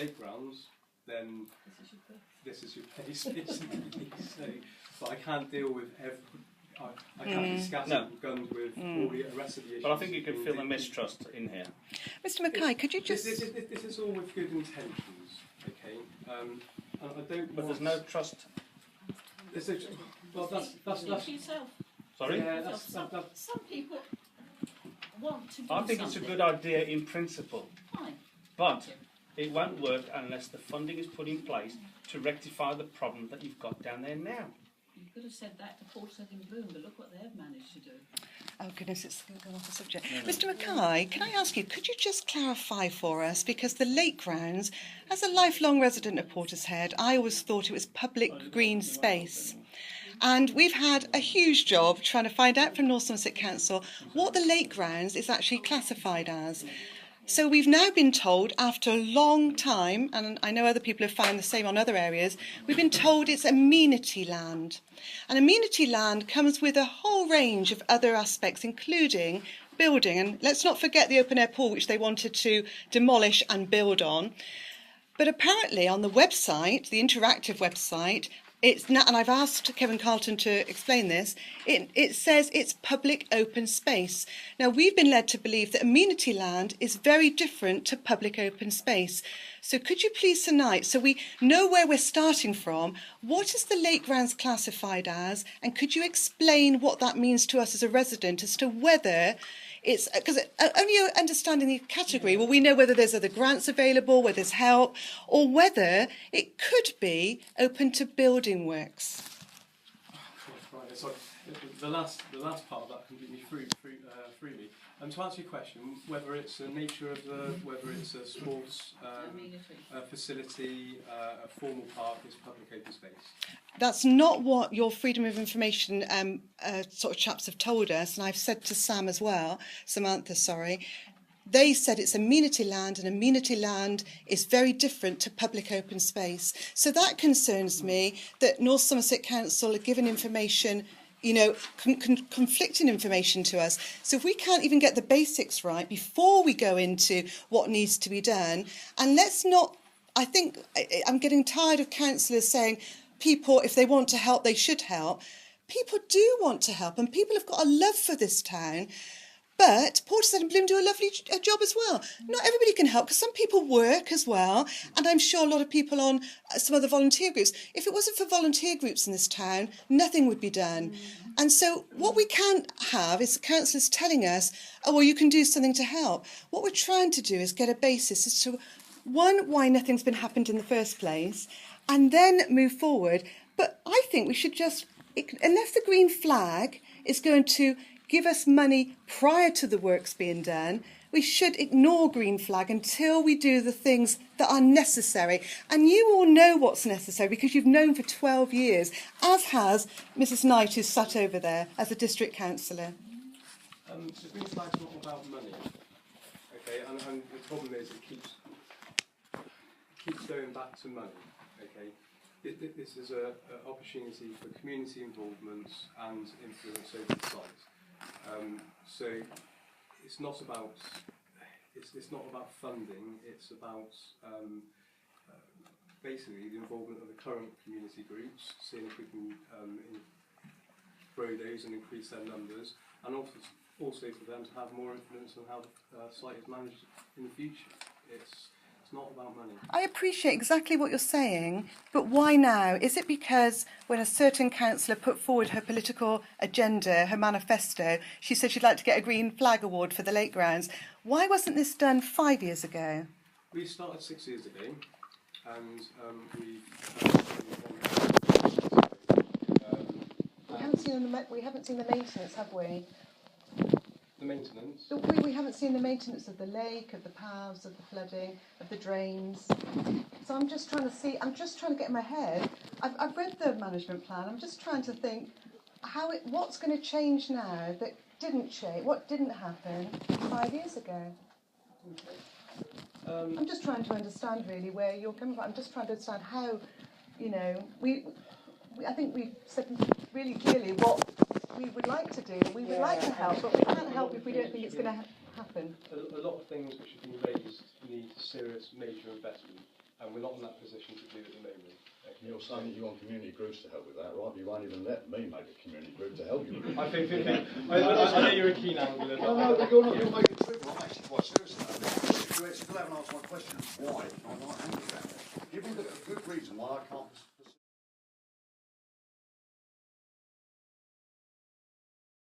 lake grounds, then this is your place, basically. So, but I can't deal with every. I can't be scattergunned with all the rest of the issues. But I think you can feel the mistrust in here. Mr McKay, could you just... This is all with good intentions, okay? And I don't. But there's no trust. Well, that's yourself. Sorry? Yeah, that's some people want to do I think it's a good idea in principle. Fine. But it won't work unless the funding is put in place to rectify the problem that you've got down there now. You could have said that to Portishead in Bloom, but look what they've managed to do. Oh goodness, it's going to go off the subject. Mr McKay, can I ask you, could you just clarify for us, because the lake grounds, as a lifelong resident of Portishead, I always thought it was public green space. And we've had a huge job trying to find out from North Somerset Council what the lake grounds is actually classified as. So we've now been told, after a long time, and I know other people have found the same on other areas, we've been told it's amenity land. And amenity land comes with a whole range of other aspects, including building. And let's not forget the open-air pool, which they wanted to demolish and build on. But apparently on the website, the interactive website, it's not, and I've asked Kevin Carlton to explain this, it says it's public open space. Now, we've been led to believe that amenity land is very different to public open space. So could you please tonight, so we know where we're starting from, what is the lake grounds classified as, and could you explain what that means to us as a resident as to whether it's, because only understanding the category, well, we know whether there's other grants available, whether there's help, or whether it could be open to building works. Right, sorry. The last part of that completely threw me. To answer your question, whether it's the nature of whether it's a sports facility, a formal park, is public open space. That's not what your Freedom of Information sort of chaps have told us, and I've said to Sam as well, Samantha, sorry. They said it's amenity land, and amenity land is very different to public open space. So that concerns me, that North Somerset Council are given information, you know, conflicting information to us. So if we can't even get the basics right before we go into what needs to be done, and let's not, I think, I'm getting tired of councillors saying, people, if they want to help, they should help. People do want to help, and people have got a love for this town. But Portishead and Bloom do a lovely job as well. Not everybody can help, because some people work as well, and I'm sure a lot of people on some of the volunteer groups. If it wasn't for volunteer groups in this town, nothing would be done. And so what we can't have is the councillors telling us, oh, well, you can do something to help. What we're trying to do is get a basis as to, one, why nothing's been happened in the first place, and then move forward. But I think we should just, unless the green flag is going to give us money prior to the works being done, we should ignore green flag until we do the things that are necessary. And you all know what's necessary because you've known for 12 years, as has Mrs Knight, who's sat over there as a district councillor. The green flag's not about money, okay, and the problem is it keeps going back to money, okay. This is an opportunity for community involvement and influence over the site. So it's not about funding. It's about basically the involvement of the current community groups, seeing if we can grow those and increase their numbers, and also for them to have more influence on how the site is managed in the future. It's not about money. I appreciate exactly what you're saying, but why now? Is it because when a certain councillor put forward her political agenda, her manifesto, she said she'd like to get a green flag award for the lake grounds? Why wasn't this done 5 years ago? We started 6 years ago, and we haven't seen the maintenance, have we? The maintenance? We haven't seen the maintenance of the lake, of the paths, of the flooding, of the drains. So I'm just trying to get in my head. I've read the management plan. I'm just trying to think what's going to change now that didn't change, what didn't happen 5 years ago. I'm just trying to understand really where you're coming from. I'm just trying to understand how, you know, I think we've said really clearly what we would like to do. We would like to help, but we can't help if we don't think it's going to happen. A lot of things which have been raised need serious major investment, and we're not in that position to do it at the moment. Okay. You're saying that you want community groups to help with that, right? But you won't even let me make a community group to help you with it. I know you're a keen angler. No, but you're making it simple. I'm actually quite serious about it. You still haven't answered my question. Why am I angry about it? Give me a good reason why I can't